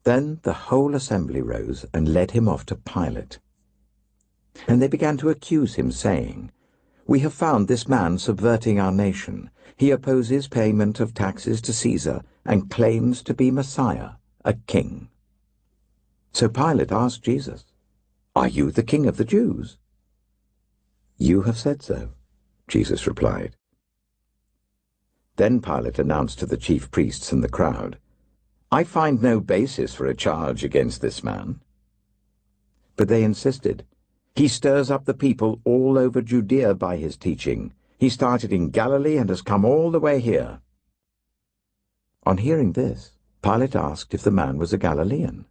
Then the whole assembly rose and led him off to Pilate. And they began to accuse him, saying, "We have found this man subverting our nation. He opposes payment of taxes to Caesar and claims to be Messiah, a king." So Pilate asked Jesus, "Are you the king of the Jews?" "You have said so," Jesus replied. Then Pilate announced to the chief priests and the crowd, "I find no basis for a charge against this man." But they insisted, "He stirs up the people all over Judea by his teaching. He started in Galilee and has come all the way here." On hearing this, Pilate asked if the man was a Galilean.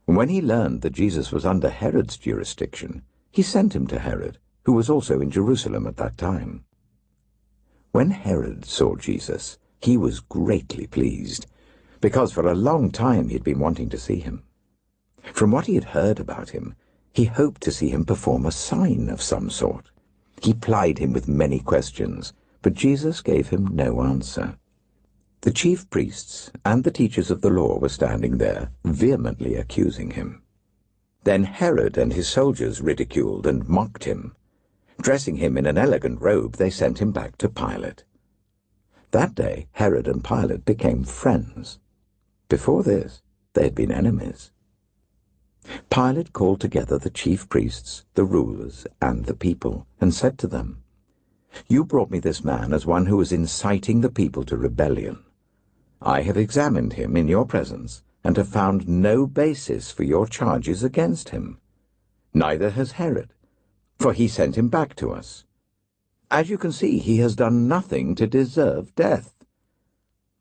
When he learned that Jesus was under Herod's jurisdiction, he sent him to Herod, who was also in Jerusalem at that time. When Herod saw Jesus, he was greatly pleased, because for a long time he had been wanting to see him. From what he had heard about him, he hoped to see him perform a sign of some sort. He plied him with many questions, but Jesus gave him no answer. The chief priests and the teachers of the law were standing there, vehemently accusing him. Then Herod and his soldiers ridiculed and mocked him. Dressing him in an elegant robe, they sent him back to Pilate. That day Herod and Pilate became friends. Before this, they had been enemies. Pilate called together the chief priests, the rulers, and the people, and said to them, "You brought me this man as one who was inciting the people to rebellion. I have examined him in your presence, and have found no basis for your charges against him. Neither has Herod, for he sent him back to us. As you can see, he has done nothing to deserve death.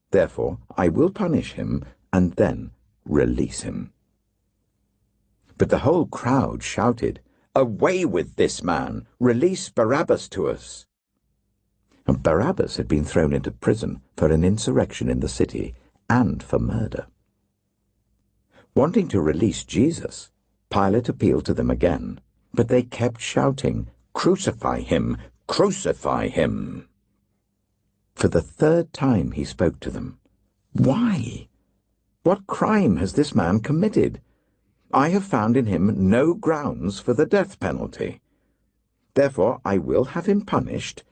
Therefore, I will punish him and then release him." But the whole crowd shouted, "Away with this man! Release Barabbas to us!" And Barabbas had been thrown into prison for an insurrection in the city and for murder. Wanting to release Jesus, Pilate appealed to them again, but they kept shouting, "Crucify him! Crucify him!" For the third time he spoke to them. "Why? What crime has this man committed? I have found in him no grounds for the death penalty. Therefore I will have him punished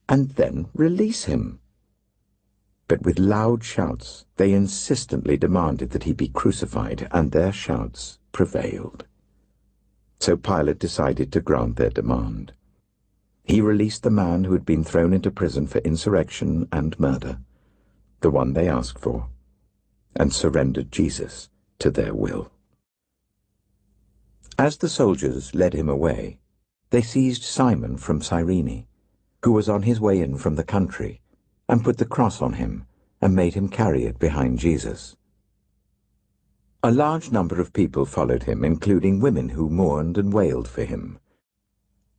and then release him." But with loud shouts they insistently demanded that he be crucified, and their shouts prevailed. So Pilate decided to grant their demand. He released the man who had been thrown into prison for insurrection and murder, the one they asked for, and surrendered Jesus to their will. As the soldiers led him away, they seized Simon from Cyrene, who was on his way in from the country, and put the cross on him, and made him carry it behind Jesus. A large number of people followed him, including women who mourned and wailed for him.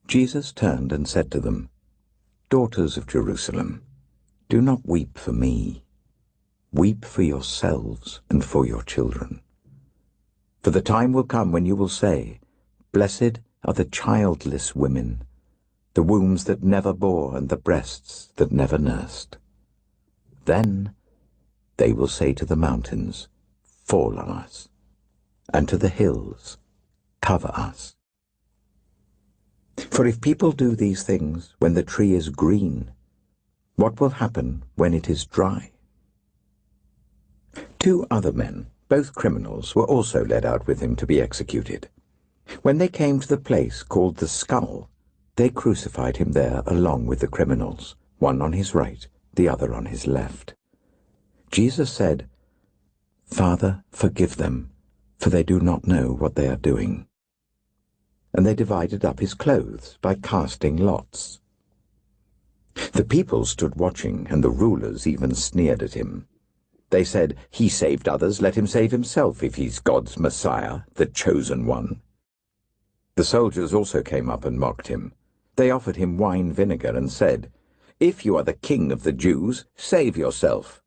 Jesus turned and said to them, "Daughters of Jerusalem, do not weep for me. Weep for yourselves and for your children. For the time will come when you will say, 'Blessed are the childless women, the wombs that never bore and the breasts that never nursed.' Then they will say to the mountains, 'Fall on us,' and to the hills, 'Cover us.' For if people do these things when the tree is green, what will happen when it is dry?" 2 other men, both criminals, were also led out with him to be executed. When they came to the place called the Skull, they crucified him there along with the criminals, one on his right, the other on his left. Jesus said, "Father, forgive them, for they do not know what they are doing." And they divided up his clothes by casting lots. The people stood watching, and the rulers even sneered at him. They said, "He saved others, let him save himself if he's God's Messiah, the chosen one." The soldiers also came up and mocked him. They offered him wine vinegar and said, "If you are the king of the Jews, save yourself."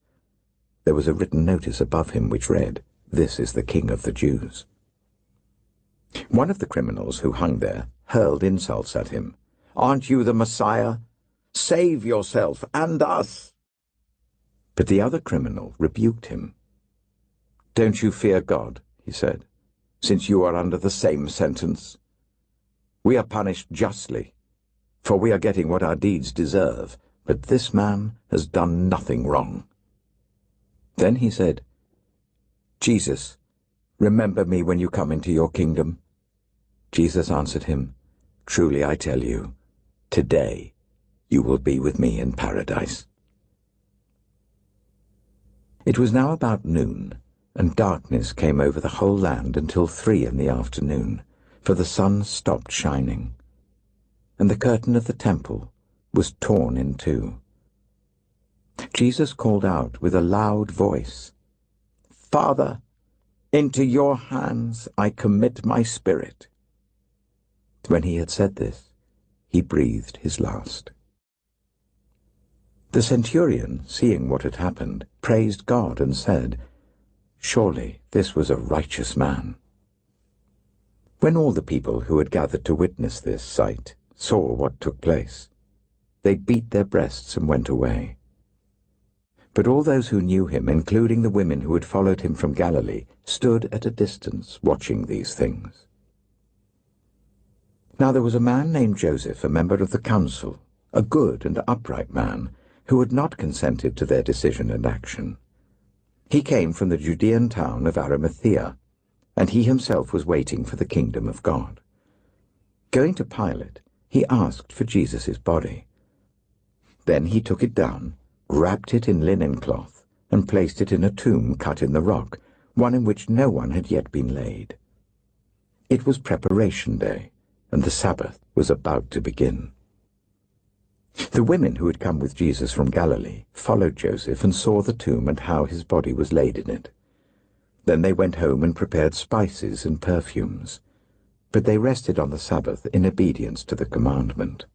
There was a written notice above him which read, "This is the King of the Jews." One of the criminals who hung there hurled insults at him. "Aren't you the Messiah? Save yourself and us." But the other criminal rebuked him. "Don't you fear God," he said, "since you are under the same sentence? We are punished justly, for we are getting what our deeds deserve, but this man has done nothing wrong." Then he said, "Jesus, remember me when you come into your kingdom." Jesus answered him, "Truly I tell you, today you will be with me in paradise." It was now about noon, and darkness came over the whole land until 3 in the afternoon, for the sun stopped shining, and the curtain of the temple was torn in two. Jesus called out with a loud voice, "Father, into your hands I commit my spirit." When he had said this, he breathed his last. The centurion, seeing what had happened, praised God and said, "Surely this was a righteous man." When all the people who had gathered to witness this sight saw what took place, they beat their breasts and went away. But all those who knew him, including the women who had followed him from Galilee, stood at a distance watching these things. Now there was a man named Joseph, a member of the council, a good and upright man, who had not consented to their decision and action. He came from the Judean town of Arimathea, and he himself was waiting for the kingdom of God. Going to Pilate, he asked for Jesus' body. Then he took it down, wrapped it in linen cloth, and placed it in a tomb cut in the rock, one in which no one had yet been laid. It was preparation day, and the Sabbath was about to begin. The women who had come with Jesus from Galilee followed Joseph and saw the tomb and how his body was laid in it. Then they went home and prepared spices and perfumes, but they rested on the Sabbath in obedience to the commandment.